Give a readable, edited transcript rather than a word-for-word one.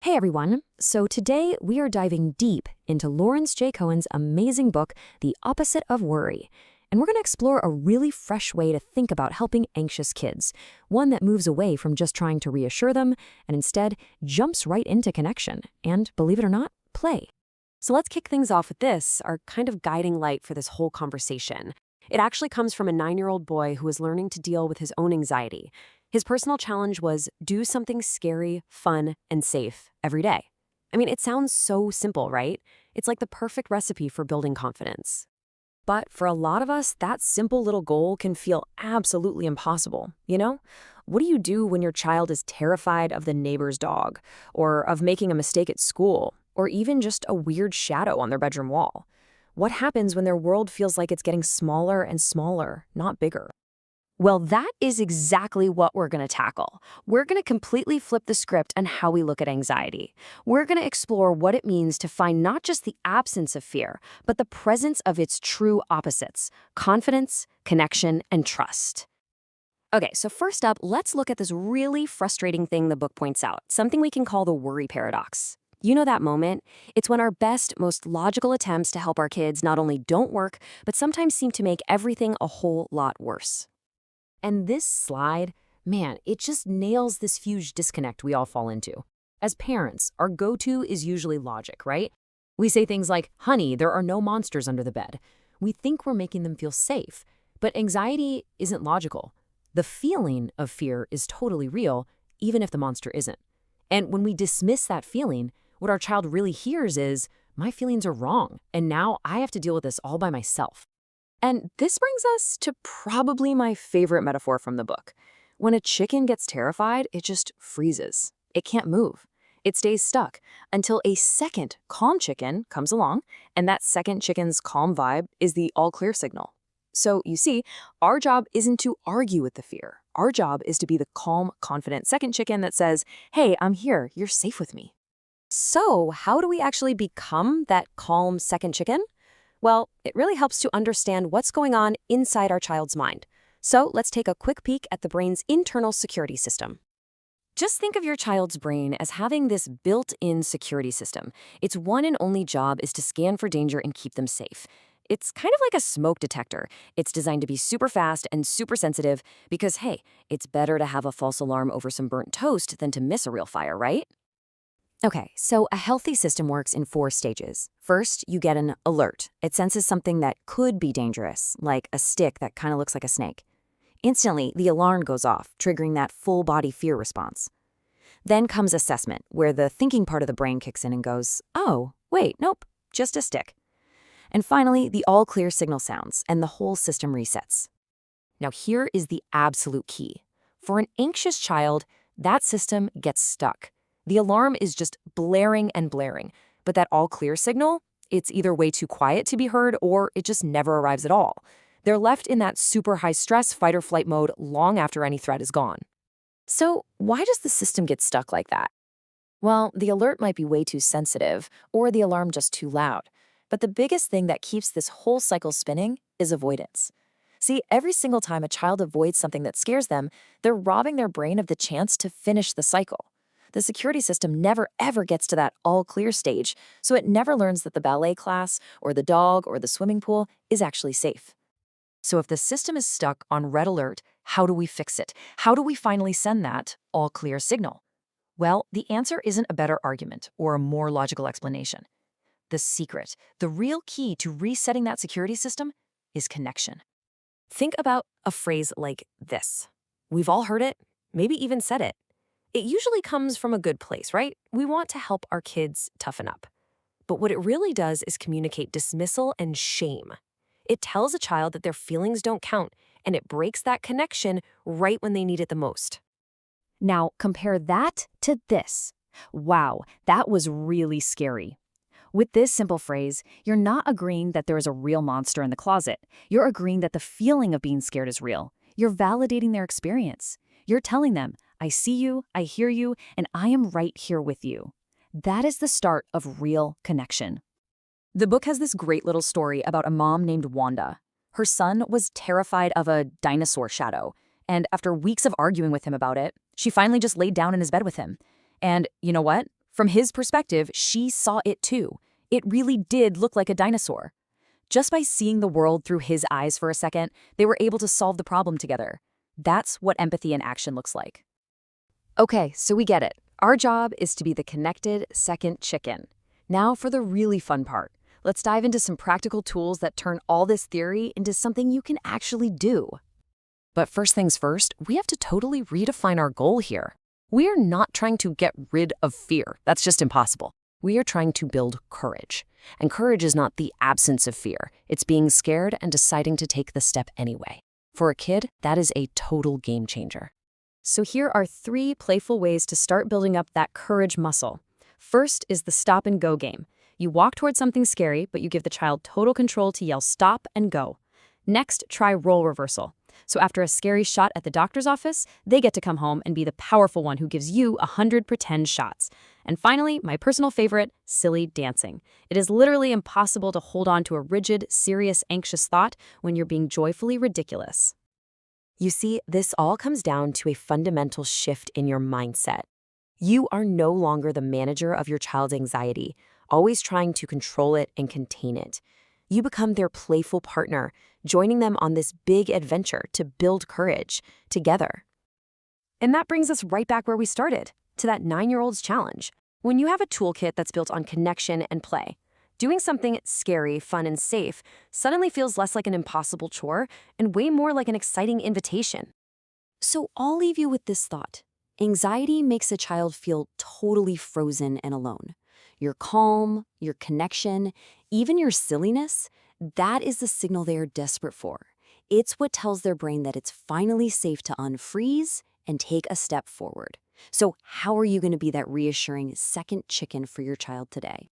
Hey everyone! So today we are diving deep into Lawrence J. Cohen's amazing book, The Opposite of Worry. And we're going to explore a really fresh way to think about helping anxious kids, one that moves away from just trying to reassure them and instead jumps right into connection and, believe it or not, play. So let's kick things off with this, our kind of guiding light for this whole conversation. It actually comes from a 9-year-old boy who was learning to deal with his own anxiety. His personal challenge was do something scary, fun, and safe every day. I mean, it sounds so simple, right? It's like the perfect recipe for building confidence. But for a lot of us, that simple little goal can feel absolutely impossible, you know? What do you do when your child is terrified of the neighbor's dog, or of making a mistake at school, or even just a weird shadow on their bedroom wall? What happens when their world feels like it's getting smaller and smaller, not bigger? Well, that is exactly what we're going to tackle. We're going to completely flip the script on how we look at anxiety. We're going to explore what it means to find not just the absence of fear, but the presence of its true opposites: confidence, connection, and trust. Okay, so first up, let's look at this really frustrating thing the book points out, something we can call the worry paradox. You know that moment? It's when our best, most logical attempts to help our kids not only don't work, but sometimes seem to make everything a whole lot worse. And this slide, man, it just nails this huge disconnect we all fall into. As parents, our go-to is usually logic, right? We say things like, honey, there are no monsters under the bed. We think we're making them feel safe, but anxiety isn't logical. The feeling of fear is totally real, even if the monster isn't. And when we dismiss that feeling, what our child really hears is, my feelings are wrong, and now I have to deal with this all by myself. And this brings us to probably my favorite metaphor from the book. When a chicken gets terrified, it just freezes. It can't move. It stays stuck until a second calm chicken comes along, and that second chicken's calm vibe is the all-clear signal. So, you see, our job isn't to argue with the fear. Our job is to be the calm, confident second chicken that says, hey, I'm here, you're safe with me. So, how do we actually become that calm second chicken? Well, it really helps to understand what's going on inside our child's mind. So let's take a quick peek at the brain's internal security system. Just think of your child's brain as having this built-in security system. Its one and only job is to scan for danger and keep them safe. It's kind of like a smoke detector. It's designed to be super fast and super sensitive because, hey, it's better to have a false alarm over some burnt toast than to miss a real fire, right? Okay, so a healthy system works in 4 stages. First, you get an alert. It senses something that could be dangerous, like a stick that kind of looks like a snake. Instantly, the alarm goes off, triggering that full-body fear response. Then comes assessment, where the thinking part of the brain kicks in and goes, oh, wait, nope, just a stick. And finally, the all-clear signal sounds, and the whole system resets. Now here is the absolute key. For an anxious child, that system gets stuck. The alarm is just blaring and blaring, but that all-clear signal, it's either way too quiet to be heard or it just never arrives at all. They're left in that super high-stress fight-or-flight mode long after any threat is gone. So why does the system get stuck like that? Well, the alert might be way too sensitive or the alarm just too loud. But the biggest thing that keeps this whole cycle spinning is avoidance. See, every single time a child avoids something that scares them, they're robbing their brain of the chance to finish the cycle. The security system never ever gets to that all-clear stage, so it never learns that the ballet class or the dog or the swimming pool is actually safe. So if the system is stuck on red alert, how do we fix it? How do we finally send that all-clear signal? Well, the answer isn't a better argument or a more logical explanation. The secret, the real key to resetting that security system is connection. Think about a phrase like this. We've all heard it, maybe even said it. It usually comes from a good place, right? We want to help our kids toughen up. But what it really does is communicate dismissal and shame. It tells a child that their feelings don't count, and it breaks that connection right when they need it the most. Now, compare that to this. Wow, that was really scary. With this simple phrase, you're not agreeing that there is a real monster in the closet. You're agreeing that the feeling of being scared is real. You're validating their experience. You're telling them, I see you, I hear you, and I am right here with you. That is the start of real connection. The book has this great little story about a mom named Wanda. Her son was terrified of a dinosaur shadow, and after weeks of arguing with him about it, she finally just laid down in his bed with him. And you know what? From his perspective, she saw it too. It really did look like a dinosaur. Just by seeing the world through his eyes for a second, they were able to solve the problem together. That's what empathy in action looks like. Okay, so we get it. Our job is to be the connected second chicken. Now for the really fun part. Let's dive into some practical tools that turn all this theory into something you can actually do. But first things first, we have to totally redefine our goal here. We are not trying to get rid of fear. That's just impossible. We are trying to build courage. And courage is not the absence of fear. It's being scared and deciding to take the step anyway. For a kid, that is a total game changer. So here are 3 playful ways to start building up that courage muscle. First is the stop and go game. You walk towards something scary, but you give the child total control to yell stop and go. Next, try role reversal. So after a scary shot at the doctor's office, they get to come home and be the powerful one who gives you 100 pretend shots. And finally, my personal favorite, silly dancing. It is literally impossible to hold on to a rigid, serious, anxious thought when you're being joyfully ridiculous. You see, this all comes down to a fundamental shift in your mindset. You are no longer the manager of your child's anxiety, always trying to control it and contain it. You become their playful partner, joining them on this big adventure to build courage together. And that brings us right back where we started, to that 9-year-old's challenge. When you have a toolkit that's built on connection and play, doing something scary, fun, and safe suddenly feels less like an impossible chore and way more like an exciting invitation. So I'll leave you with this thought. Anxiety makes a child feel totally frozen and alone. Your calm, your connection, even your silliness, that is the signal they are desperate for. It's what tells their brain that it's finally safe to unfreeze and take a step forward. So how are you going to be that reassuring second chicken for your child today?